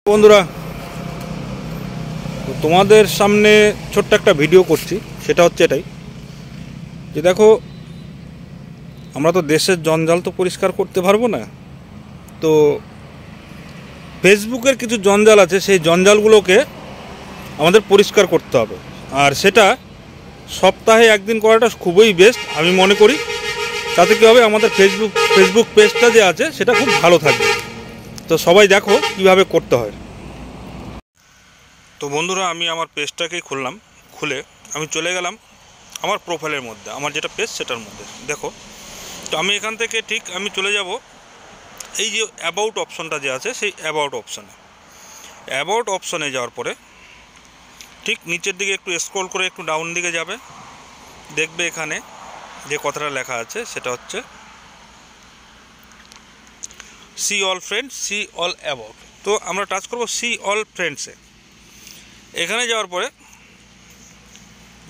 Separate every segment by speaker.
Speaker 1: বন্ধুরা, তোমাদের সামনে ছোট্ট একটা ভিডিও করছি। সেটা হচ্ছে এটাই যে দেখো, আমরা তো দেশের জঞ্জাল তো পরিষ্কার করতে পারবো না। তো ফেসবুকের কিছু জঞ্জাল আছে, সেই জঞ্জালগুলোকে আমাদের পরিষ্কার করতে হবে। আর সেটা সপ্তাহে একদিন করাটা খুবই বেস্ট আমি মনে করি। তাতে কী হবে, আমাদের ফেসবুক পেজটা যে আছে সেটা খুব ভালো থাকবে। তো সবাই দেখো কীভাবে করতে হয়। তো বন্ধুরা, আমি আমার পেজটাকেই খুলে আমি চলে গেলাম আমার প্রোফাইলের মধ্যে, আমার যেটা পেজ সেটার মধ্যে। দেখো, তো আমি এখান থেকে ঠিক আমি চলে যাব এই যে অ্যাবাউট অপশনটা যে আছে, সেই অ্যাবাউট অপশনে যাওয়ার পরে ঠিক নিচের দিকে একটু স্ক্রল করে একটু ডাউন দিকে যাবে, দেখবে এখানে যে কথাটা লেখা আছে সেটা হচ্ছে see all friends, see all about. তো আমরা টাচ করব সি অল ফ্রেন্ডসে। এখানে যাওয়ার পরে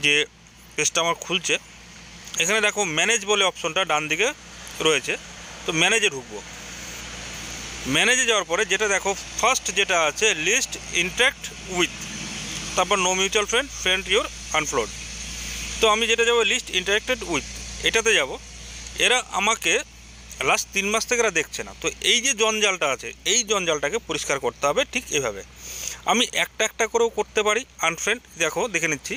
Speaker 1: যে পেজটা আমার খুলছে, এখানে দেখো ম্যানেজ বলে অপশনটা ডান দিকে রয়েছে। তো ম্যানেজে ঢুকবো। ম্যানেজে যাওয়ার পরে যেটা দেখো ফার্স্ট যেটা আছে লিস্ট ইন্টারেক্ট উইথ, তারপর নো মিউচুয়াল ফ্রেন্ড ইউর আনফ্লোড। তো আমি যেটা যাবো লিস্ট ইন্টারেক্টেড উইথ, এটাতে যাব। এরা আমাকে লাস্ট 3 মাস থেকে এরা দেখছে না। তো এই যে জঞ্জালটা আছে, এই জঞ্জালটাকে পরিষ্কার করতে হবে ঠিক এভাবে। আমি একটা একটা করেও করতে পারি আনফ্রেন্ড। দেখো দেখে নিচ্ছি।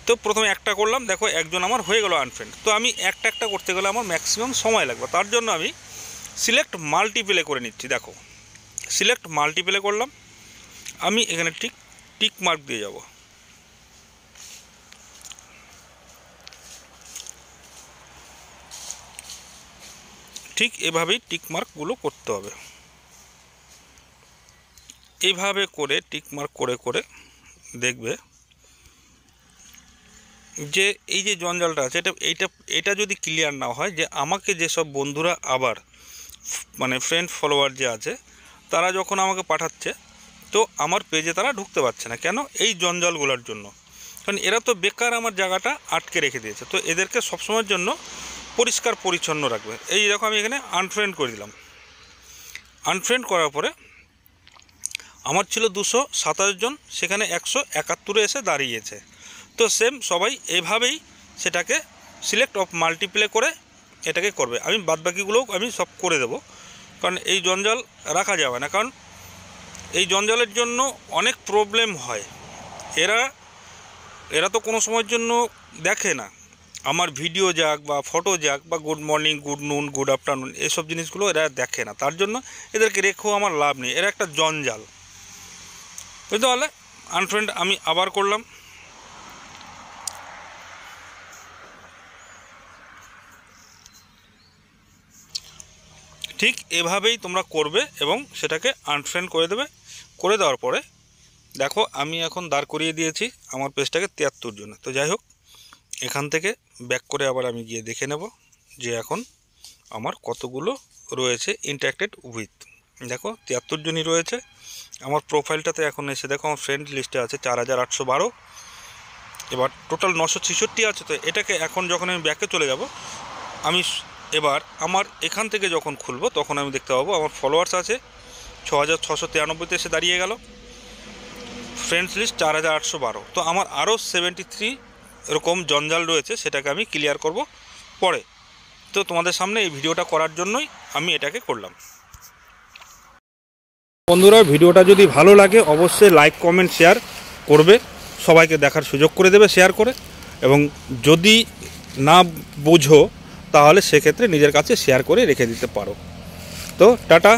Speaker 1: তো প্রথমে একটা করলাম, দেখো একজন আমার হয়ে গেল আনফ্রেন্ড। তো আমি একটা একটা করতে গেলে আমার ম্যাক্সিমাম সময় লাগবে। তার জন্য আমি সিলেক্ট মাল্টিপ্লে করে নিচ্ছি। দেখো সিলেক্ট মাল্টিপ্লে করলাম, আমি এখানে টিক মার্ক দিয়ে যাব। ঠিক এভাবেই টিক মার্কগুলো করতে হবে। এইভাবে করে টিক মার্ক করে করে দেখবে যে এই যে জঞ্জালটা আছে এটা যদি ক্লিয়ার না হয়, যে আমাকে যেসব বন্ধুরা আবার মানে ফ্রেন্ড ফলোয়ার যে আছে তারা যখন আমাকে পাঠাচ্ছে, তো আমার পেজে তারা ঢুকতে পারছে না। কেন? এই জঞ্জালগুলোর জন্য। কারণ এরা তো বেকার আমার জায়গাটা আটকে রেখে দিয়েছে। তো এদেরকে সবসময়ের জন্য পরিষ্কার পরিচ্ছন্ন রাখবে। এই দেখো আমি এখানে আনফ্রেন্ড করে দিলাম। আনফ্রেন্ড করার পরে আমার ছিল 227 জন, সেখানে 171 এসে দাঁড়িয়েছে। তো সেম সবাই এভাবেই সেটাকে সিলেক্ট অফ মাল্টিপ্লে করে এটাকে করবে। আমি বাদবাকিগুলোও আমি সব করে দেব, কারণ এই জঞ্জাল রাখা যাবে না। কারণ এই জঞ্জালের জন্য অনেক প্রবলেম হয়। এরা তো কোনো সময়ের জন্য দেখে না আমার ভিডিও যাক বা ফটো যাক বা গুড মর্নিং, গুড নুন, গুড আফটারনুন, এসব জিনিসগুলো এরা দেখে না। তার জন্য এদেরকে রেখেও আমার লাভ নেই, এরা একটা জঞ্জাল। বুঝতে পারলে? আনফ্রেন্ড আমি আবার করলাম। ঠিক এভাবেই তোমরা করবে এবং সেটাকে আনফ্রেন্ড করে দেবে। করে দেওয়ার পরে দেখো আমি এখন দাঁড় করিয়ে দিয়েছি আমার পেজটাকে 73 জনে। তো যাই হোক, এখান থেকে ব্যাক করে আবার আমি গিয়ে দেখে নেব যে এখন আমার কতগুলো রয়েছে ইন্টারেক্টেড উইথ। দেখো 73 জনই রয়েছে। আমার প্রোফাইলটাতে এখন এসে দেখো আমার ফ্রেন্ড লিস্টে আছে 4812। এবার টোটাল 966 আছে। তো এটাকে এখন যখন আমি ব্যাকে চলে যাব, আমি এবার আমার এখান থেকে যখন খুলব তখন আমি দেখতে পাবো আমার ফলোয়ার্স আছে 6693 এসে দাঁড়িয়ে গেল। Friends list 4812। তো আমার আরও 73 এরকম জঞ্জাল রয়েছে, সেটাকে আমি ক্লিয়ার করব পরে। তো তোমাদের সামনে এই ভিডিওটা করার জন্যই আমি এটাকে করলাম। বন্ধুরা, ভিডিওটা যদি ভালো লাগে অবশ্যই লাইক, কমেন্ট, শেয়ার করবে, সবাইকে দেখার সুযোগ করে দেবে শেয়ার করে। এবং যদি না বোঝো তাহলে সেক্ষেত্রে নিজের কাছে শেয়ার করে রেখে দিতে পারো। তো টাটা।